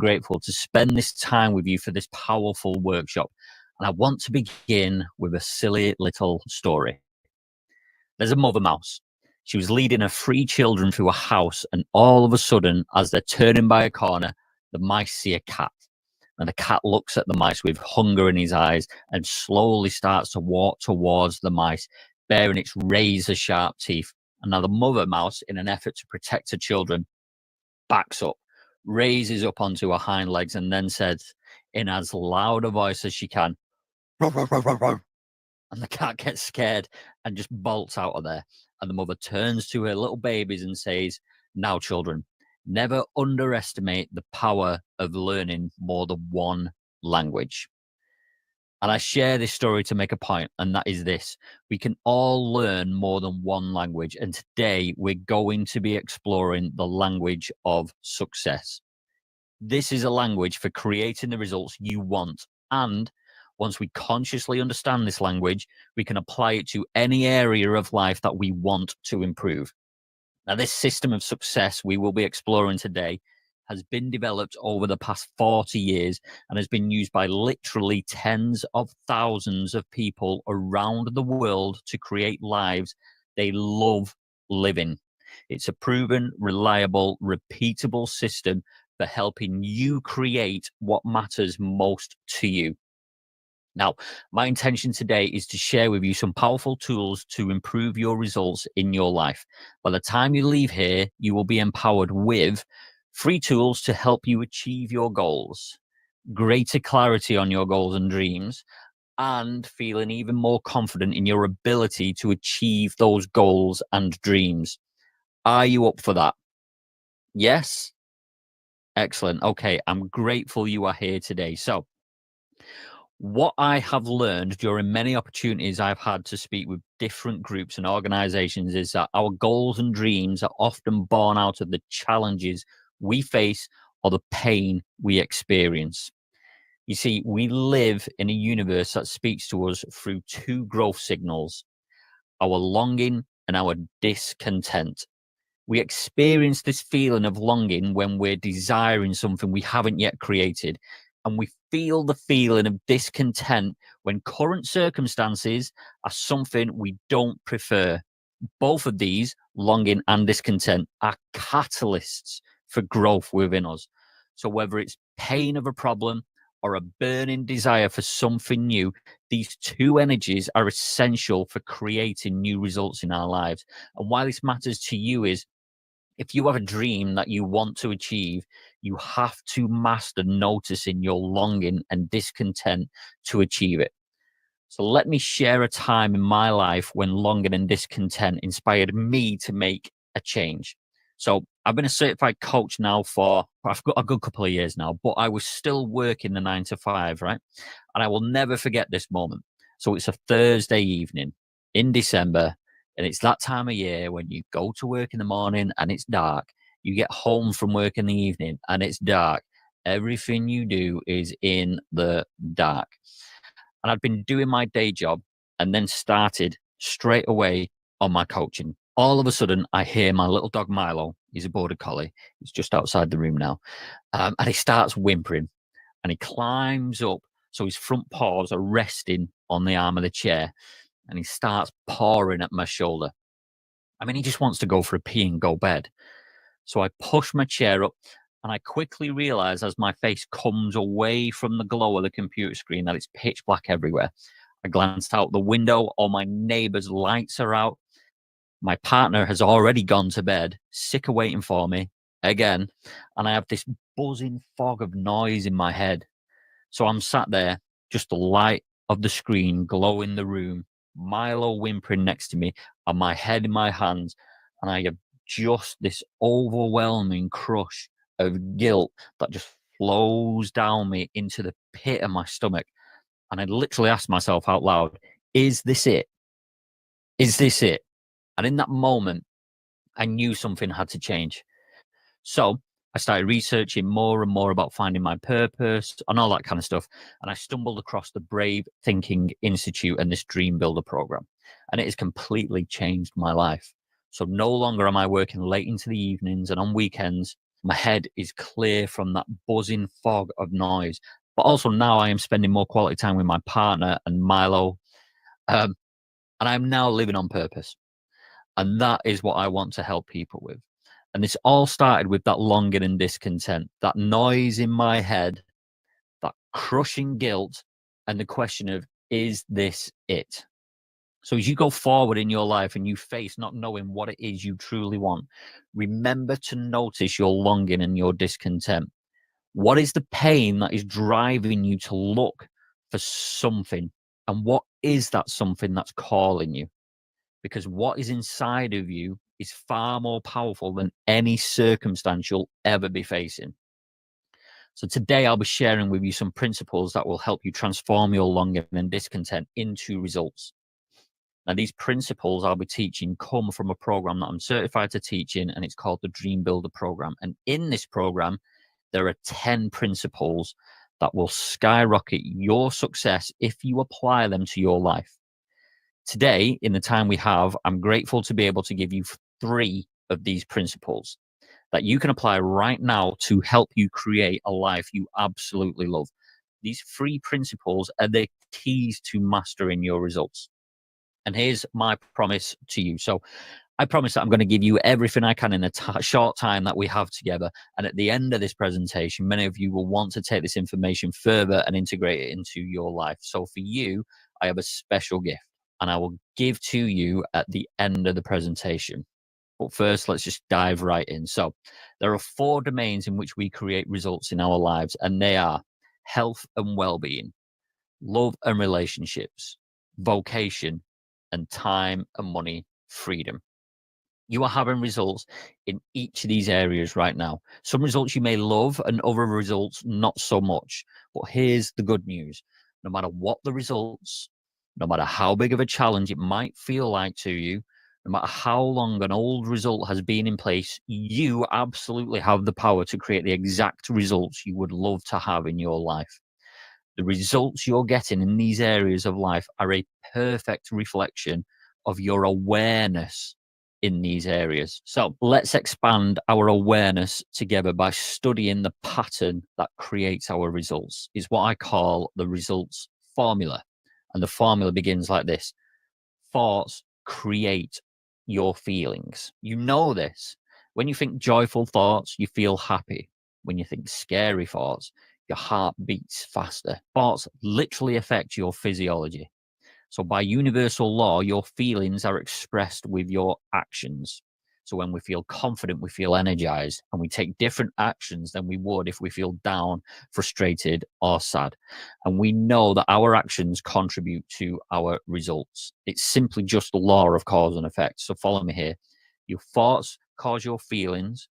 grateful to spend this time with you for this powerful workshop. And I want to begin with a silly little story. There's a mother mouse. She was leading her 3 children through a house, and all of a sudden, as they're turning by a corner, the mice see a cat. And the cat looks at the mice with hunger in his eyes and slowly starts to walk towards the mice, baring its razor-sharp teeth. And now the mother mouse, in an effort to protect her children, backs up, raises up onto her hind legs, and then says, in as loud a voice as she can, "Ruff, ruff, ruff, ruff, ruff." And the cat gets scared and just bolts out of there. And the mother turns to her little babies and says, "Now, children, never underestimate the power of learning more than one language." And I share this story to make a point, and that is this. We can all learn more than one language. And today we're going to be exploring the language of success. This is a language for creating the results you want. And once we consciously understand this language, we can apply it to any area of life that we want to improve. Now, this system of success we will be exploring today has been developed over the past 40 years and has been used by literally tens of thousands of people around the world to create lives they love living. It's a proven, reliable, repeatable system for helping you create what matters most to you. Now, my intention today is to share with you some powerful tools to improve your results in your life. By the time you leave here, you will be empowered with 3 tools to help you achieve your goals, greater clarity on your goals and dreams, and feeling even more confident in your ability to achieve those goals and dreams. Are you up for that? Yes? Excellent. Okay, I'm grateful you are here today. So, what I have learned during many opportunities I've had to speak with different groups and organizations is that our goals and dreams are often born out of the challenges we face or the pain we experience. You see, we live in a universe that speaks to us through 2 growth signals, our longing and our discontent. We experience this feeling of longing when we're desiring something we haven't yet created. And we feel the feeling of discontent when current circumstances are something we don't prefer. Both of these, longing and discontent, are catalysts for growth within us. So whether it's pain of a problem or a burning desire for something new, these 2 energies are essential for creating new results in our lives. And why this matters to you is, if you have a dream that you want to achieve, you have to master noticing your longing and discontent to achieve it. So let me share a time in my life when longing and discontent inspired me to make a change. So I've been a certified coach now for, I've got a good couple of years now, but I was still working the 9 to 5, right? And I will never forget this moment. So it's a Thursday evening in December, and it's that time of year when you go to work in the morning and it's dark. You get home from work in the evening and it's dark. Everything you do is in the dark. And I'd been doing my day job and then started straight away on my coaching. All of a sudden, I hear my little dog Milo. He's a border collie. He's just outside the room now. And he starts whimpering and he climbs up. So his front paws are resting on the arm of the chair. And he starts pawing at my shoulder. I mean, he just wants to go for a pee and go bed. So I push my chair up and I quickly realize as my face comes away from the glow of the computer screen that it's pitch black everywhere. I glanced out the window. All my neighbors' lights are out. My partner has already gone to bed, sick of waiting for me again. And I have this buzzing fog of noise in my head. So I'm sat there, just the light of the screen glowing the room, Milo whimpering next to me, and my head in my hands, and I have just this overwhelming crush of guilt that just flows down me into the pit of my stomach. And I literally asked myself out loud, is this it? Is this it? And in that moment, I knew something had to change. So I started researching more and more about finding my purpose and all that kind of stuff. And I stumbled across the Brave Thinking Institute and this Dream Builder program. And it has completely changed my life. So no longer am I working late into the evenings and on weekends. My head is clear from that buzzing fog of noise. But also now I am spending more quality time with my partner and Milo. And I'm now living on purpose. And that is what I want to help people with. And this all started with that longing and discontent, that noise in my head, that crushing guilt, and the question of, is this it? So as you go forward in your life and you face not knowing what it is you truly want, remember to notice your longing and your discontent. What is the pain that is driving you to look for something? And what is that something that's calling you? Because what is inside of you is far more powerful than any circumstance you'll ever be facing. So today I'll be sharing with you some principles that will help you transform your longing and discontent into results. Now, these principles I'll be teaching come from a program that I'm certified to teach in, and it's called the Dream Builder program. And in this program, there are 10 principles that will skyrocket your success if you apply them to your life. Today, in the time we have, I'm grateful to be able to give you 3 of these principles that you can apply right now to help you create a life you absolutely love. These 3 principles are the keys to mastering your results. And here's my promise to you. So I promise that I'm going to give you everything I can in a short time that we have together. And at the end of this presentation, many of you will want to take this information further and integrate it into your life. So for you, I have a special gift, and I will give to you at the end of the presentation. But first, let's just dive right in. So there are 4 domains in which we create results in our lives, and they are health and well-being, love and relationships, vocation, and time and money freedom. You are having results in each of these areas right now. Some results you may love and other results not so much. But here's the good news. No matter what the results, no matter how big of a challenge it might feel like to you, no matter how long an old result has been in place, you absolutely have the power to create the exact results you would love to have in your life. The results you're getting in these areas of life are a perfect reflection of your awareness in these areas. So let's expand our awareness together by studying the pattern that creates our results. Is what I call the results formula. And the formula begins like this. Thoughts create your feelings. You know this. When you think joyful thoughts, you feel happy. When you think scary thoughts, your heart beats faster. Thoughts literally affect your physiology. So by universal law, your feelings are expressed with your actions. So when we feel confident, we feel energized, and we take different actions than we would if we feel down, frustrated, or sad. And we know that our actions contribute to our results. It's simply just the law of cause and effect. So follow me here. Your thoughts cause your feelings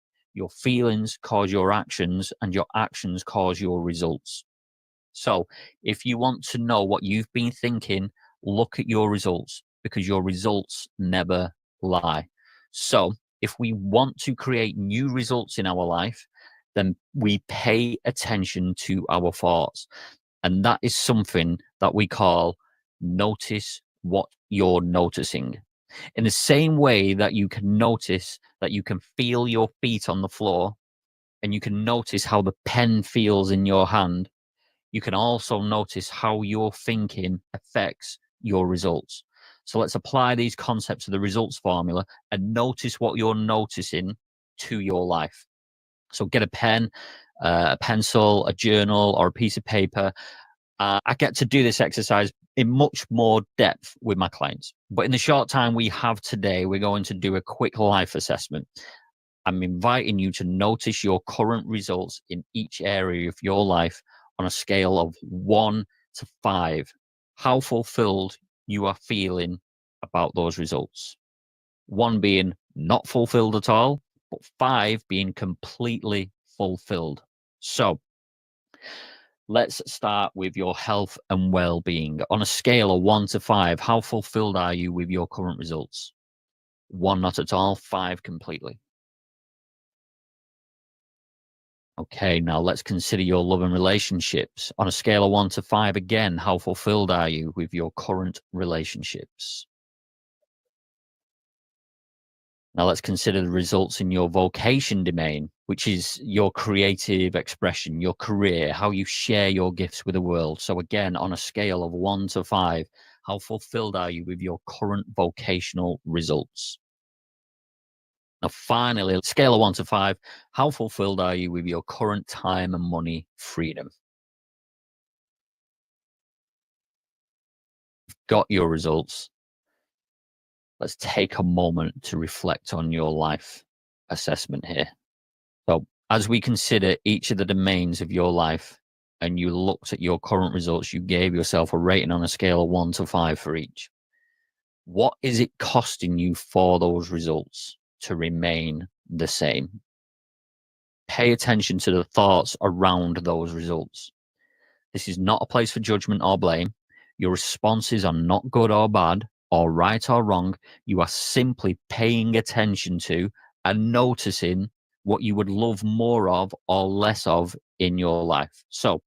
cause your actions, and your actions cause your results. So if you want to know what you've been thinking, look at your results, because your results never lie. So if we want to create new results in our life, then we pay attention to our thoughts. And that is something that we call notice what you're noticing. In the same way that you can notice that you can feel your feet on the floor, and you can notice how the pen feels in your hand, you can also notice how your thinking affects your results. So let's apply these concepts of the results formula and notice what you're noticing to your life. So get a pen, a pencil, a journal, or a piece of paper. I get to do this exercise in much more depth with my clients. But in the short time we have today, we're going to do a quick life assessment. I'm inviting you to notice your current results in each area of your life on a scale of 1 to 5. How fulfilled you are feeling about those results. 1 being not fulfilled at all, but 5 being completely fulfilled. So let's start with your health and well-being. On a scale of 1 to 5, how fulfilled are you with your current results? 1 not at all, 5 completely. Okay, now let's consider your love and relationships. On a scale of 1 to 5, again, how fulfilled are you with your current relationships? Now let's consider the results in your vocation domain, which is your creative expression, your career, how you share your gifts with the world. So again, on a scale of 1 to 5, how fulfilled are you with your current vocational results? Now finally, scale of 1 to 5, how fulfilled are you with your current time and money freedom? Got your results. Let's take a moment to reflect on your life assessment here. So, as we consider each of the domains of your life and you looked at your current results, you gave yourself a rating on a scale of 1 to 5 for each. What is it costing you for those results to remain the same? Pay attention to the thoughts around those results. This is not a place for judgment or blame. Your responses are not good or bad, or right or wrong. You are simply paying attention to and noticing what you would love more of or less of in your life. So,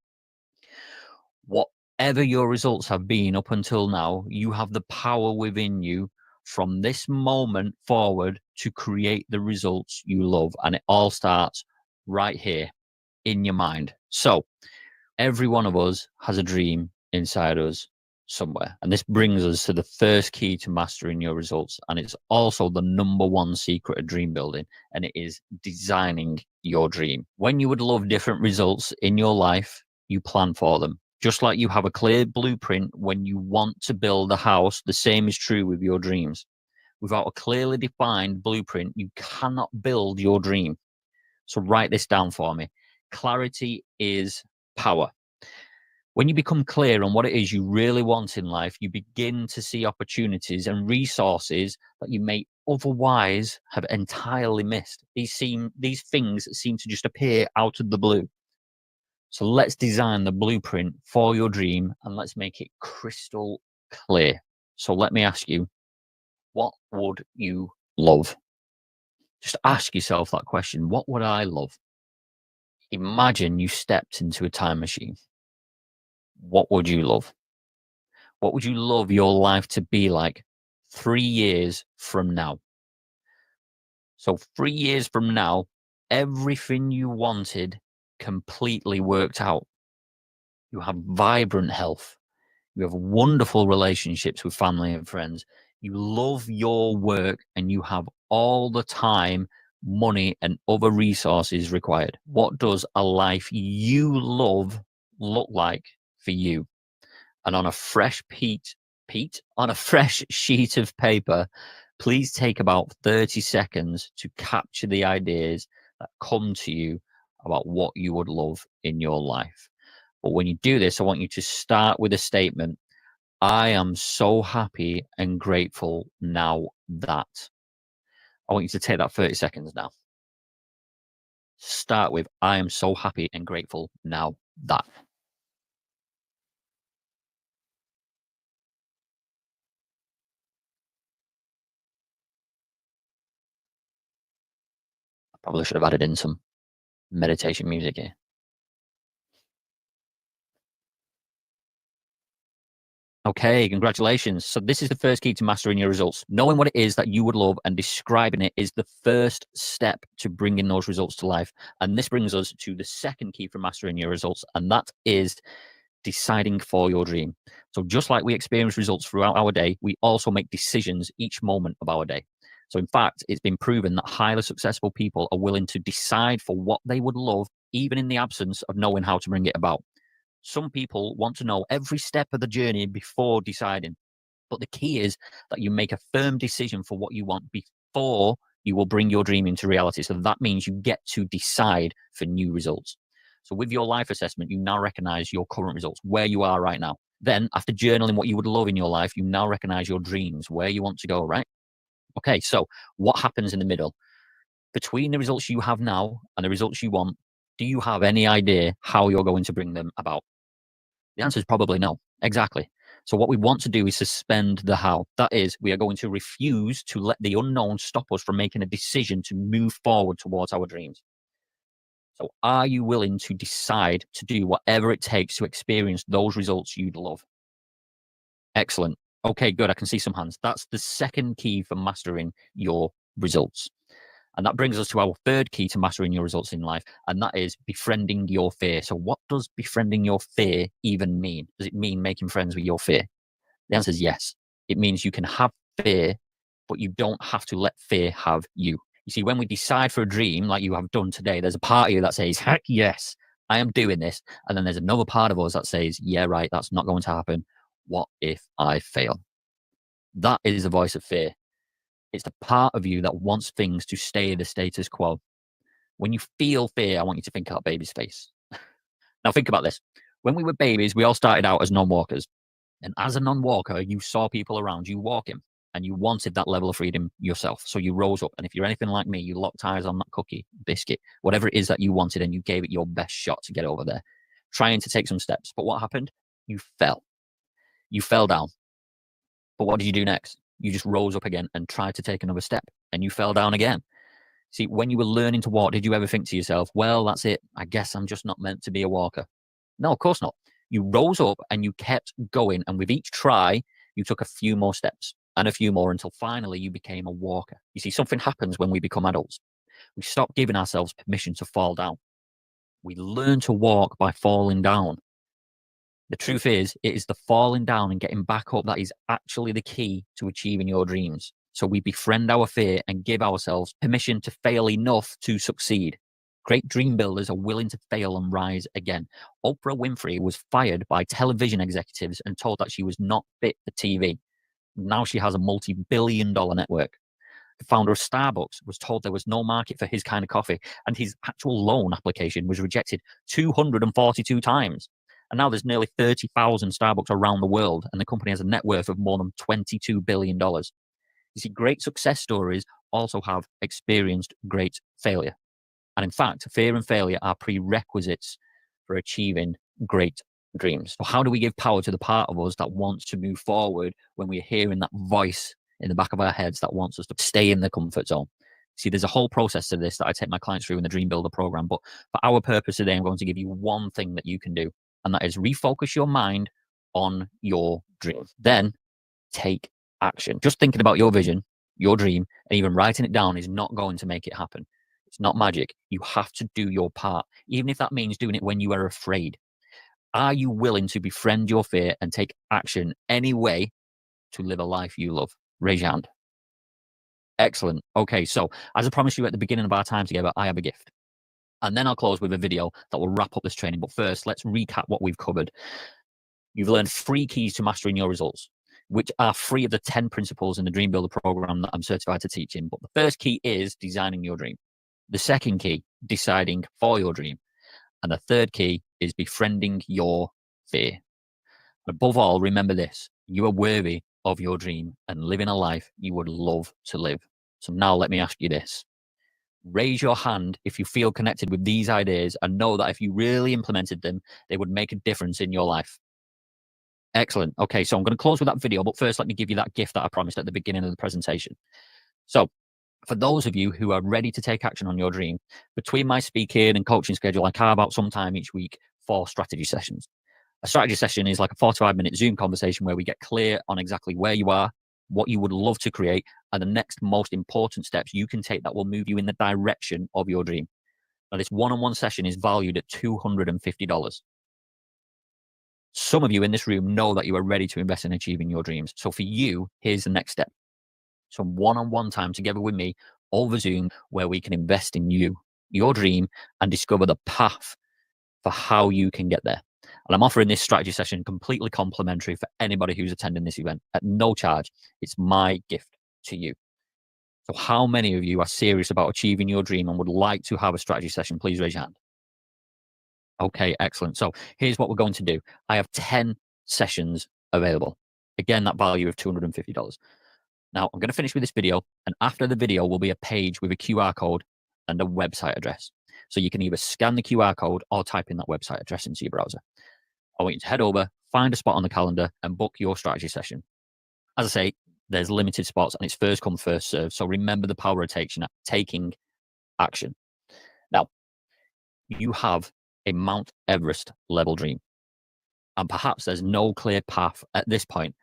whatever your results have been up until now, you have the power within you from this moment forward to create the results you love. And it all starts right here in your mind. So, every one of us has a dream inside us somewhere. And this brings us to the first key to mastering your results. And it's also the #1 secret of dream building. And it is designing your dream. When you would love different results in your life, you plan for them. Just like you have a clear blueprint when you want to build a house, the same is true with your dreams. Without a clearly defined blueprint, you cannot build your dream. So write this down for me. Clarity is power. When you become clear on what it is you really want in life, you begin to see opportunities and resources that you may otherwise have entirely missed. These things seem to just appear out of the blue. So let's design the blueprint for your dream and let's make it crystal clear. So let me ask you, what would you love? Just ask yourself that question. What would I love? Imagine you stepped into a time machine. What would you love? What would you love your life to be like 3 years from now? So 3 years from now, everything you wanted completely worked out. You have vibrant health. You have wonderful relationships with family and friends. You love your work and you have all the time, money, and other resources required. What does a life you love look like for you? And on a fresh on a fresh sheet of paper, please take about 30 seconds to capture the ideas that come to you about what you would love in your life. But when you do this, I want you to start with a statement. I am so happy and grateful now that. I want you to take that 30 seconds now. Start with, I am so happy and grateful now that. Probably should have added in some meditation music here. Okay, congratulations. So this is the first key to mastering your results. Knowing what it is that you would love and describing it is the first step to bringing those results to life. And this brings us to the second key for mastering your results, and that is deciding for your dream. So just like we experience results throughout our day, we also make decisions each moment of our day. So in fact, it's been proven that highly successful people are willing to decide for what they would love, even in the absence of knowing how to bring it about. Some people want to know every step of the journey before deciding. But the key is that you make a firm decision for what you want before you will bring your dream into reality. So that means you get to decide for new results. So with your life assessment, you now recognize your current results, where you are right now. Then after journaling what you would love in your life, you now recognize your dreams, where you want to go, right? Okay, so what happens in the middle? Between the results you have now and the results you want, do you have any idea how you're going to bring them about? The answer is probably no. Exactly. So what we want to do is suspend the how. That is, we are going to refuse to let the unknown stop us from making a decision to move forward towards our dreams. So are you willing to decide to do whatever it takes to experience those results you'd love? Excellent. Okay, good. I can see some hands. That's the second key for mastering your results. And that brings us to our third key to mastering your results in life, and that is befriending your fear. So what does befriending your fear even mean? Does it mean making friends with your fear? The answer is yes. It means you can have fear, but you don't have to let fear have you. You see, when we decide for a dream, like you have done today, there's a part of you that says, heck yes, I am doing this. And then there's another part of us that says, yeah, right, that's not going to happen. What if I fail? That is the voice of fear. It's the part of you that wants things to stay the status quo. When you feel fear, I want you to think about baby's face. Now think about this. When we were babies, we all started out as non-walkers. And as a non-walker, you saw people around you walking and you wanted that level of freedom yourself. So you rose up. And if you're anything like me, you locked eyes on that cookie, biscuit, whatever it is that you wanted, and you gave it your best shot to get over there, trying to take some steps. But what happened? You fell. You fell down. But what did you do next? You just rose up again and tried to take another step, and you fell down again. See, when you were learning to walk, did you ever think to yourself, well, that's it. I guess I'm just not meant to be a walker? No, of course not. You rose up and you kept going. And with each try, you took a few more steps and a few more until finally you became a walker. You see, something happens when we become adults. We stop giving ourselves permission to fall down. We learn to walk by falling down. The truth is, it is the falling down and getting back up that is actually the key to achieving your dreams. So we befriend our fear and give ourselves permission to fail enough to succeed. Great dream builders are willing to fail and rise again. Oprah Winfrey was fired by television executives and told that she was not fit for TV. Now she has a multi-billion-dollar network. The founder of Starbucks was told there was no market for his kind of coffee, and his actual loan application was rejected 242 times. And now there's nearly 30,000 Starbucks around the world, and the company has a net worth of more than $22 billion. You see, great success stories also have experienced great failure. And in fact, fear and failure are prerequisites for achieving great dreams. So how do we give power to the part of us that wants to move forward when we're hearing that voice in the back of our heads that wants us to stay in the comfort zone? See, there's a whole process to this that I take my clients through in the Dream Builder program. But for our purpose today, I'm going to give you one thing that you can do, and that is refocus your mind on your dream. Then take action. Just thinking about your vision, your dream, and even writing it down is not going to make it happen. It's not magic. You have to do your part, even if that means doing it when you are afraid. Are you willing to befriend your fear and take action anyway to live a life you love? Raise your hand. Excellent. Okay, so as I promised you at the beginning of our time together, I have a gift. And then I'll close with a video that will wrap up this training. But first, let's recap what we've covered. You've learned 3 keys to mastering your results, which are 3 of the 10 principles in the Dream Builder program that I'm certified to teach in. But the first key is designing your dream. The second key, deciding for your dream. And the third key is befriending your fear. Above all, remember this: you are worthy of your dream and living a life you would love to live. So now let me ask you this. Raise your hand if you feel connected with these ideas and know that if you really implemented them, they would make a difference in your life. Excellent. Okay, so I'm going to close with that video, but first let me give you that gift that I promised at the beginning of the presentation. So for those of you who are ready to take action on your dream, between my speaking and coaching schedule, I carve out some time each week for strategy sessions. A strategy session is like a 45-minute Zoom conversation where we get clear on exactly where you are, what you would love to create, and the next most important steps you can take that will move you in the direction of your dream. Now, this one-on-one session is valued at $250. Some of you in this room know that you are ready to invest in achieving your dreams. So for you, here's the next step. Some one-on-one time together with me over Zoom where we can invest in you, your dream, and discover the path for how you can get there. And I'm offering this strategy session completely complimentary for anybody who's attending this event at no charge. It's my gift to you. So how many of you are serious about achieving your dream and would like to have a strategy session? Please raise your hand. Okay, excellent. So here's what we're going to do. I have 10 sessions available. Again, that value of $250. Now, I'm going to finish with this video, and after the video will be a page with a QR code and a website address. So you can either scan the QR code or type in that website address into your browser. I want you to head over, find a spot on the calendar, and book your strategy session. As I say, there's limited spots, and it's first come, first serve. So remember the power of taking action. Now, you have a Mount Everest level dream, and perhaps there's no clear path at this point,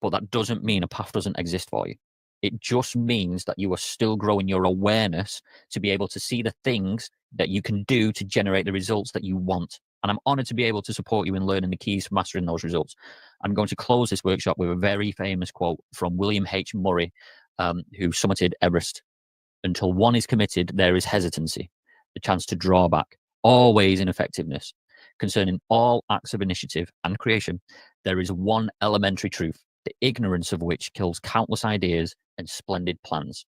but that doesn't mean a path doesn't exist for you. It just means that you are still growing your awareness to be able to see the things that you can do to generate the results that you want. And I'm honored to be able to support you in learning the keys to mastering those results. I'm going to close this workshop with a very famous quote from William H. Murray, who summited Everest. Until one is committed, there is hesitancy, the chance to draw back, always ineffectiveness. Concerning all acts of initiative and creation, there is one elementary truth, the ignorance of which kills countless ideas and splendid plans.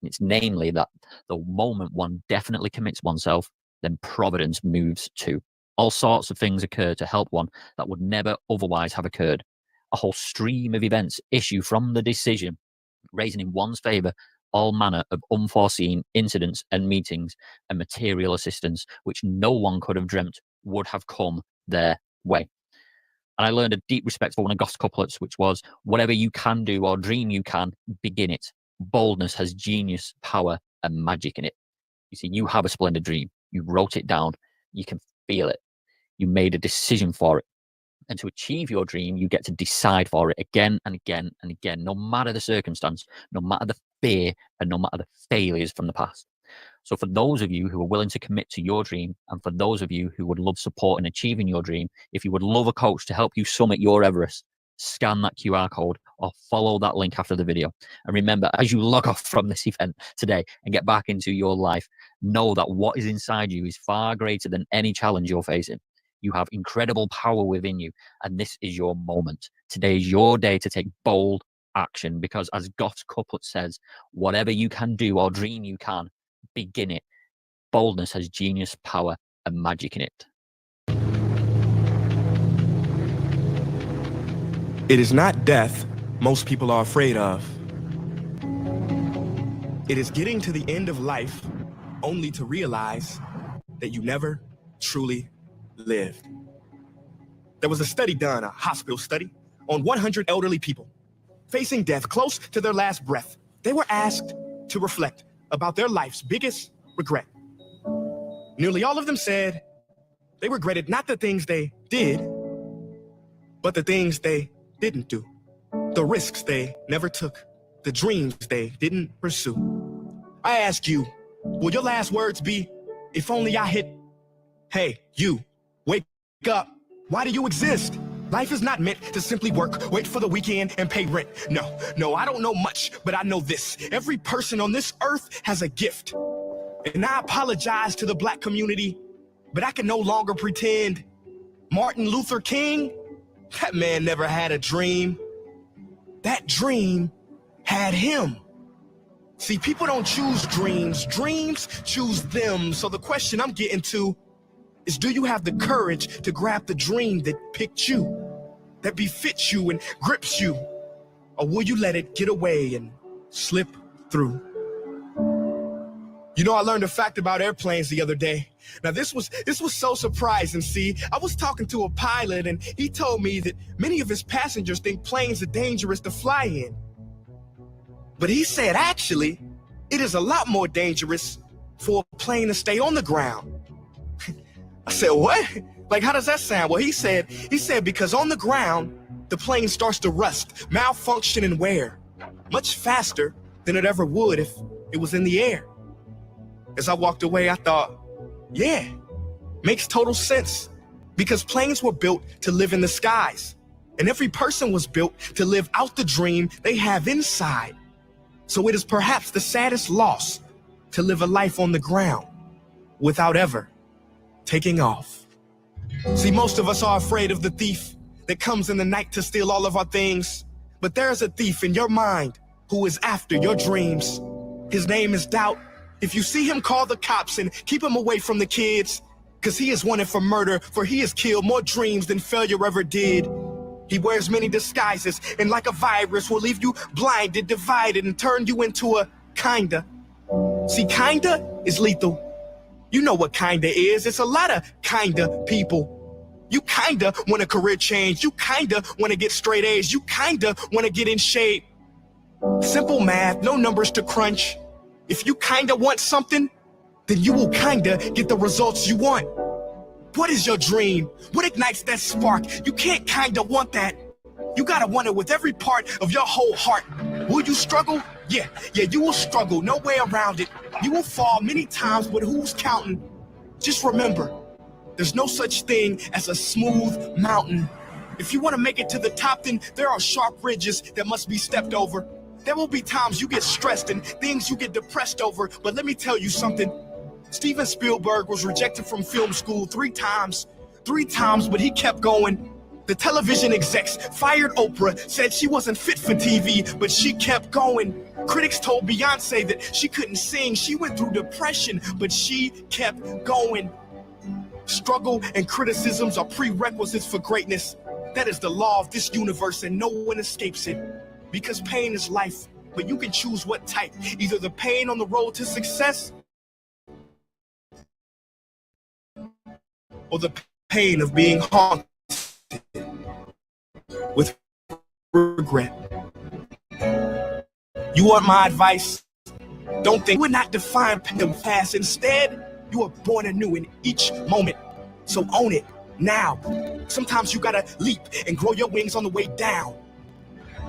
And it's namely that the moment one definitely commits oneself, then providence moves too. All sorts of things occur to help one that would never otherwise have occurred. A whole stream of events issue from the decision, raising in one's favor all manner of unforeseen incidents and meetings and material assistance, which no one could have dreamt would have come their way. And I learned a deep respect for one of Goth's couplets, which was, whatever you can do or dream you can, begin it. Boldness has genius, power, and magic in it. You see, you have a splendid dream. You wrote it down. You can feel it. You made a decision for it. And to achieve your dream, you get to decide for it again and again and again, no matter the circumstance, no matter the fear, and no matter the failures from the past. So for those of you who are willing to commit to your dream, and for those of you who would love support in achieving your dream, if you would love a coach to help you summit your Everest, scan that QR code or follow that link after the video. And remember, as you log off from this event today and get back into your life, know that what is inside you is far greater than any challenge you're facing. You have incredible power within you, and this is your moment. Today is your day to take bold action, because as Goth's couplet says, whatever you can do or dream you can, begin it. Boldness has genius, power, and magic in it. It is not death most people are afraid of. It is getting to the end of life only to realize that you never truly lived. There was a study done, a hospital study, on 100 elderly people facing death close to their last breath. They were asked to reflect about their life's biggest regret. Nearly all of them said they regretted not the things they did, but the things they didn't do, the risks they never took, the dreams they didn't pursue. I ask you, will your last words be, if only I hit, hey, you, wake up. Why do you exist? Life is not meant to simply work, wait for the weekend, and pay rent. No, I don't know much, but I know this. Every person on this earth has a gift. And I apologize to the Black community, but I can no longer pretend. Martin Luther King, that man never had a dream. That dream had him. See, people don't choose dreams. Dreams choose them. So the question I'm getting to is, do you have the courage to grab the dream that picked you, that befits you and grips you? Or will you let it get away and slip through? You know, I learned a fact about airplanes the other day. Now, this was so surprising. See, I was talking to a pilot, and he told me that many of his passengers think planes are dangerous to fly in. But he said, actually, it is a lot more dangerous for a plane to stay on the ground. I said, what? Like, how does that sound? Well, he said because on the ground, the plane starts to rust, malfunction, and wear much faster than it ever would if it was in the air. As I walked away, I thought, yeah, makes total sense, because planes were built to live in the skies, and every person was built to live out the dream they have inside. So it is perhaps the saddest loss to live a life on the ground without ever taking off. See, most of us are afraid of the thief that comes in the night to steal all of our things. But there is a thief in your mind who is after your dreams. His name is doubt. If you see him, call the cops and keep him away from the kids, because he is wanted for murder, for he has killed more dreams than failure ever did. He wears many disguises, and like a virus will leave you blinded, divided, and turn you into a kinda. See, kinda is lethal. You know what kinda is. It's a lot of kinda people. You kinda want a career change. You kinda want to get straight A's. You kinda want to get in shape. Simple math, no numbers to crunch. If you kinda want something, then you will kinda get the results you want. What is your dream? What ignites that spark? You can't kinda want that. You gotta want it with every part of your whole heart. Will you struggle? Yeah, you will struggle, no way around it. You will fall many times, but who's counting? Just remember, there's no such thing as a smooth mountain. If you want to make it to the top, then there are sharp ridges that must be stepped over. There will be times you get stressed and things you get depressed over, but let me tell you something. Steven Spielberg was rejected from film school 3 times, but he kept going. The television execs fired Oprah, said she wasn't fit for TV, but she kept going. Critics told Beyonce that she couldn't sing, she went through depression, but she kept going. Struggle and criticisms are prerequisites for greatness. That is the law of this universe, and no one escapes it. Because pain is life, but you can choose what type. Either the pain on the road to success, or the pain of being haunted with regret. You want my advice? Don't think you are not defined them fast. Instead, you are born anew in each moment. So own it now. Sometimes you gotta leap and grow your wings on the way down.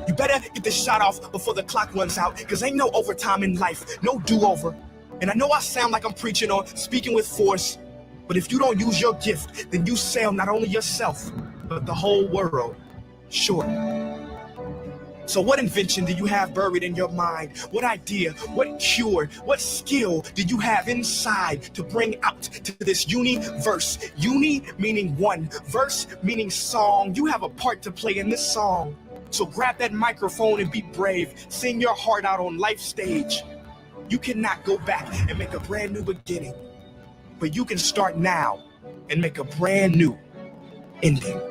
You better get this shot off before the clock runs out, cause ain't no overtime in life, no do-over. And I know I sound like I'm preaching or speaking with force, but if you don't use your gift, then you sell not only yourself, but the whole world short. So what invention do you have buried in your mind? What idea, what cure, what skill do you have inside to bring out to this universe? Uni meaning one, verse meaning song. You have a part to play in this song. So grab that microphone and be brave. Sing your heart out on life stage. You cannot go back and make a brand new beginning, but you can start now and make a brand new ending.